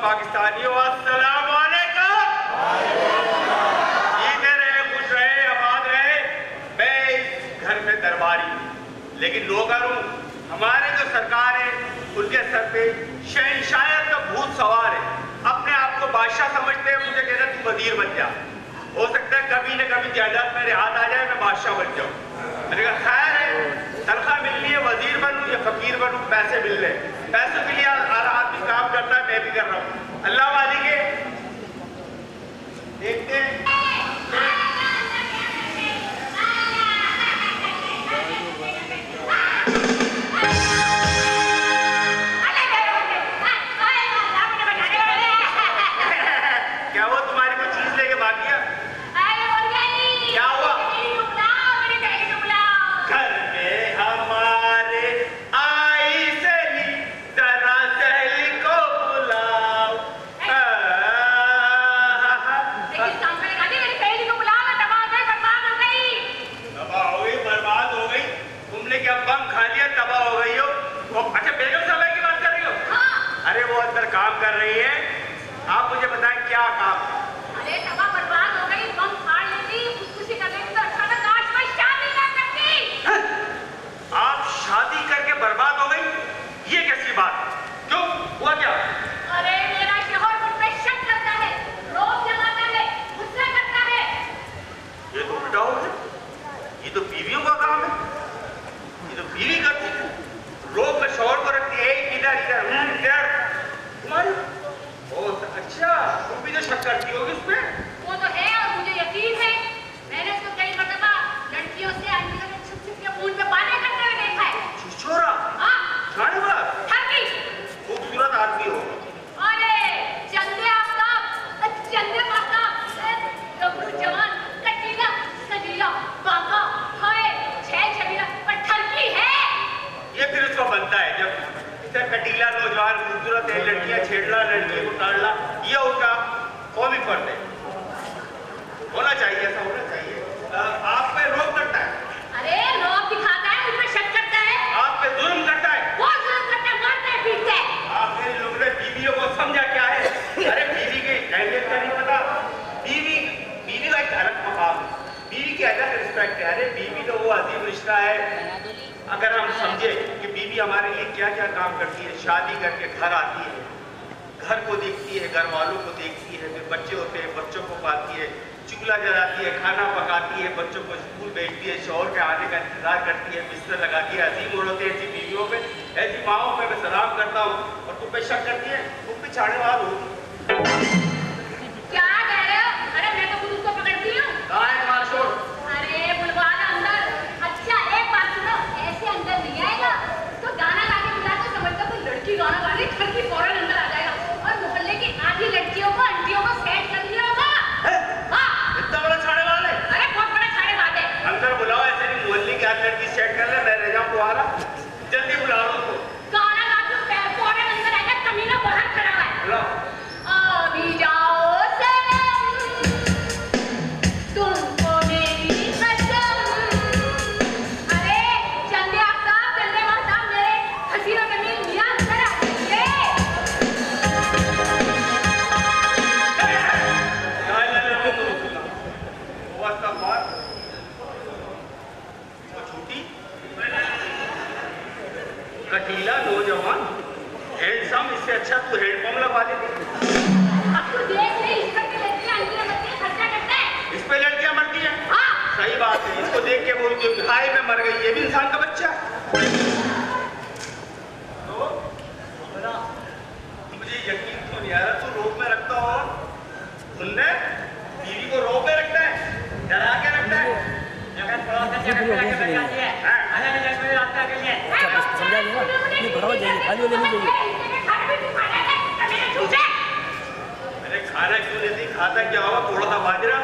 पाकिस्तानियों, अस्सलाम वालेकुम। जीते रहे, खुश रहे, आबाद रहे। मैं इस घर में दरबारी, लेकिन लोगर हूँ। हमारे जो सरकार है उनके सर पे शहंशायत का भूत सवार है। अपने आप को बादशाह समझते हैं, मुझे कहते हैं तू वजीर बन जा। हो सकता है कभी न कभी जायदाद मेरे हाथ आ जाए, मैं बादशाह बन जाऊँ। मैंने कहा खैर है, तनख्वाह मिल रही है, वजीर बनूँ या फकीर बनूँ, पैसे मिल रहे। पैसों के लिए हर आदमी काम करता है, मैं भी कर रहा हूँ। अल्लाह वाली के देखते हैं। क्या वो तुम्हारी कोई चीज लेके भाग गया? क्या हुआ? घर में हमारे आई सहेली, जरा सहेली को बुलाओ। तबाह हो गई, बर्बाद हो गई। तुमने क्या बम खा लिया, तबाह हो गई हो? अच्छा, बेगम साहब की बात कर रही हो? हाँ। अरे वो अंदर काम कर रही है। आप मुझे बताएं क्या काम? अरे तबाह बर्बाद हो गई, बम फाड़ लेती, खुदकुशी कर लेती तो अच्छा था, काश मैं शादी ना करती। आप शादी करके बर्बाद हो गई? ये कैसी बात? क्यों, हुआ क्या? अरे मेरा शौहर मुझ पे शक करता है, रोब जमाता है, गुस्सा करता है। ये तो उल्टा हो गया। ये तो बीवियों का काम है। ये तो बीवी करती है। रोब में शौहर को रखती है, इधर इधर इधर। तुम्हारी अच्छा, तुम भी तो शक करती होगी उस पे? वो तो है और मुझे यकीन है। मैंने उसको कई मर्तबा लड़कियों से अंडे में छुप छुप के फोन पे बातें करते हुए देखा है। छोरा? हाँ। जाने वाला? ठगी। खूबसूरत आदमी हो। अरे चंदे आफ्ताब, चंदे आफ्ताब, गबरू जवान, कटीला, सजीला, बाका, हाय, छह छबीला, पर ठगी है। ये फिर उसको बनता है जब इतना कटीला नौजवान खूबसूरत है, लड़कियां छेड़ना, लड़कियों को टालना, ये उसका कौमी फर्ज है। होना चाहिए, ऐसा होना चाहिए। आप पे रोब करता है? अरे रोब दिखाता है, मुझ पे शक करता है। आप पे जुल्म करता है? वो जुल्म करता है, मारता है, पीटता है। आप मेरे लोगों ने बीवियों को समझा क्या है? अरे बीवी की अहमियत का नहीं पता। बीवी का एक अलग मकाम है, बीवी की अलग रिस्पेक्ट है। अरे बीवी तो वो अजीम रिश्ता है। अगर हम समझे कि बीवी हमारे लिए क्या क्या काम करती है, शादी करके घर आती है, घर को देखती है, घर वालों को देखती है, फिर बच्चे होते हैं, बच्चों को पालती है, चूल्हा जलाती है, खाना पकाती है, बच्चों को स्कूल भेजती है, शौहर के आने का इंतजार करती है, बिस्तर लगाती है। अजीम औरतें ऐसी बीवियों पे, ऐसी माओं पे मैं सलाम करता हूँ। और तुम पे शक करती है, तुम भी छाड़े वाल हो। क्या कह रहे हो? अरे मैं तो खुद उसको पकड़ती हूँ। कहाँ है मार छोड़? अरे बुलवाना अंदर। अच्छा एक बात सुनो, ऐसे अंदर नहीं आएगा तो गाना गा के बुला तो समझ लो कोई लड़की गाना गा रही, ठगी फौरन अंदर आ जाएगा और मोहल्ले की आधी लड़कियों को आंटियों को सेट कर लिया होगा। हाँ। इतना बड़ा छाड़े वाल है? अरे बहुत बड़ा छाड़े बात है। अंदर बुलाओ, ऐसे नहीं मोहल्ले की आधी लड़की सेट कर ले, मैं रह जाऊँ तुम्हारा। जल्दी बुलाओ उसको। गाना गा के फौरन अंदर आएगा, कमीना बाहर खड़ा हुआ है। बुलाओ। अभी जाओ सनम, तुमको मेरी कसम। अरे चंदे आफ्ताब, चंदे माहताब, मेरे हसीना कमीज मियां अंदर आ जाइए। कटीला नौजवान हैंडसम, इससे अच्छा तू हेडपम्प लगवा दे। अब तू देख ले, इस पर के लड़कियां अंदर मरती खर्चा करता है। इस पे लड़कियां मरती हैं? हाँ। सही बात है। इसको देख के बोलती हूँ हाय मैं मर गई, ये भी इंसान का बच्चा है। तो मुझे यकीन क्यों नहीं आ रहा, तू रोब में रखता हो? सुनने बीवी को रोब में रखता है, डरा के रखता है। अरे खाना क्यों नहीं खाता? क्या होगा? थोड़ा सा बाजरा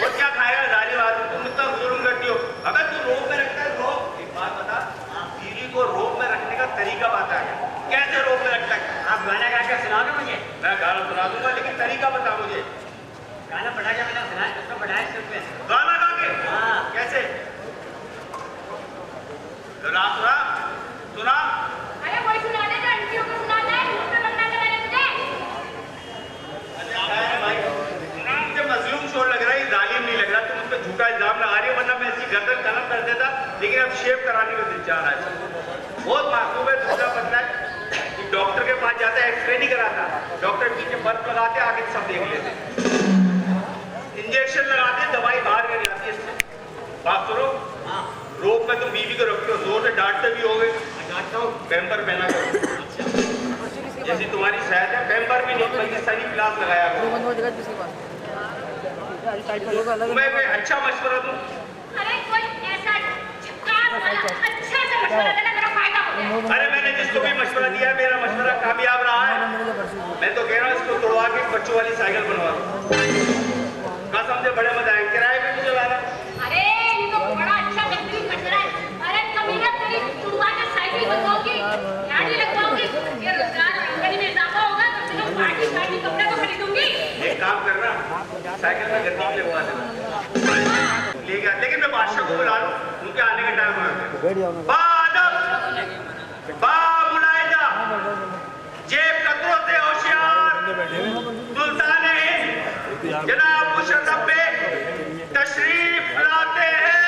और क्या खाएगा? दाली भात। तुम इतना जुर्म करती हो। अगर तू रोब में रखता है, रोब एक बात बता, बीवी को रोब में रखने का तरीका बता है, कैसे रोब में रखता है? आप गाना गा के सुना दो मुझे। मैं गाना सुना दूंगा, लेकिन तरीका बता मुझे। गाना पढ़ा के मैंने सुना, उसको पढ़ाया सिर्फ में। गाना गा के? हाँ। कैसे? सुना सुना। अरे कोई सुना दे, आंटियों को सुनाता है, मुझ पे बदनाम करना है तुझे। नहीं कराता। डॉक्टर पीछे बर्फ लगाते, आगे सब देख लेते, इंजेक्शन लगाते, दवाई बाहर कर जाती है इससे। बात सुनो, रोग में तुम बीवी को रखते हो, जोर से डांटते भी होगे। डांटता हूँ, पैम्पर पहना करो। जैसी तुम्हारी शायद है, पैम्पर भी नहीं बल्कि सनी प्लास लगाया करो। मैं कोई अच्छा मशवरा दूं? अरे कोई ऐसा झकास वाला अच्छा सा मशवरा देना, मेरा फायदा हो जाए। अरे मैंने जिसको भी मशवरा दिया है, मेरा मशवरा कामयाब रहा है। मैं तो कह रहा हूँ इसको तोड़वा के बच्चों वाली साइकिल बनवा दो। कसम से बड़े मजा आएंगे, किराए पे मुझे लाना। अरे ये तो बड़ा अच्छा बेहतरीन मशवरा है। अरे कमीना तेरी तुड़वा के साइकिल बनवाओगी, गाड़ी लगवाओगी, ये रोजगार और आमदनी में इजाफा होगा तो तुम पार्टी कपड़े तो खरीदूंगी। एक काम करना, साइकिल में गद्दी लगवा देना, ले गया। लेकिन मैं बादशाह को बुला लूं, उनके आने के टाइम में मुलायजा, जेब कतरों से होशियार, सुल्तान हिंद जनाब मुशर्रफ बेग तशरीफ लाते हैं।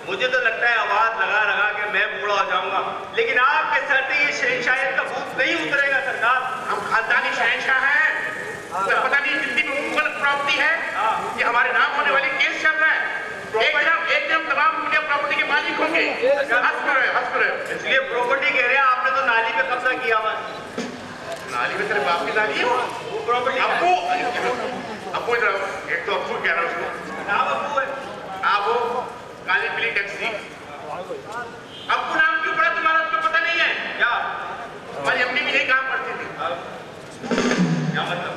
मुझे तो लगता है आवाज लगा लगा के मैं बूढ़ा हो जाऊंगा, लेकिन आपके सर से ये शहंशाहियत का भूत नहीं उतरेगा सरकार। हम खानदानी शहंशाह हैं, पता नहीं जितनी भी मुगल प्रॉपर्टी है ये हमारे नाम होने वाली केस चल रहा है। एकदम तमाम मुगल प्रॉपर्टी के मालिक होंगे। हंस रहे। इसलिए प्रॉपर्टी कह रहे हैं, आपने तो नाली पे कब्जा किया हुआ। नाली में तेरे बाप की नाली है वो प्रॉपर्टी अब्बू इधर एक तो अब्बू कह रहा है उसको, नाम अब्बू है। आप वो काली पीली टैक्सी अब्बू नाम क्यों पड़ा तुम्हारा, तुम्हें पता नहीं है क्या? हमारी अम्मी भी यही काम करती थी। क्या मतलब?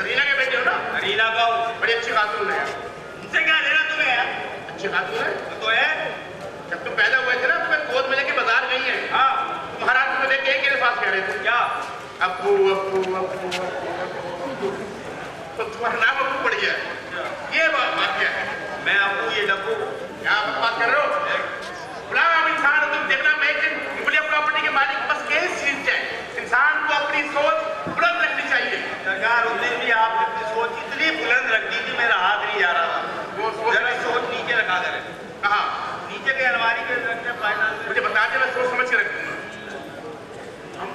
रीना के बेटे हो ना? रीना का बड़ी अच्छी खातून है। उनसे क्या लेना तुम्हें यार? अच्छी खातून है तो है। जब तुम पैदा हुए थे ना, तुम्हें गोद में लेके बाजार गई है। हाँ, महाराज तुम्हें देख के मेरे पास कह रहे थे क्या? अब्बू तो तुम्हारा नाम अब्बू पड़ गया। ये बात क्या है? मैं अब्बू, ये डब्बू। क्या बात कर रहे हो? गुलाम इंसान हो तुम। देखना मैं एक दिन मुगलिया प्रॉपर्टी के मालिक बस केस जीत जाए। इंसान को अपनी सोच बुलंद रखनी चाहिए। सरकार, उस दिन भी आपने अपनी सोच इतनी बुलंद रख दी थी, मेरा हाथ नहीं जा रहा था।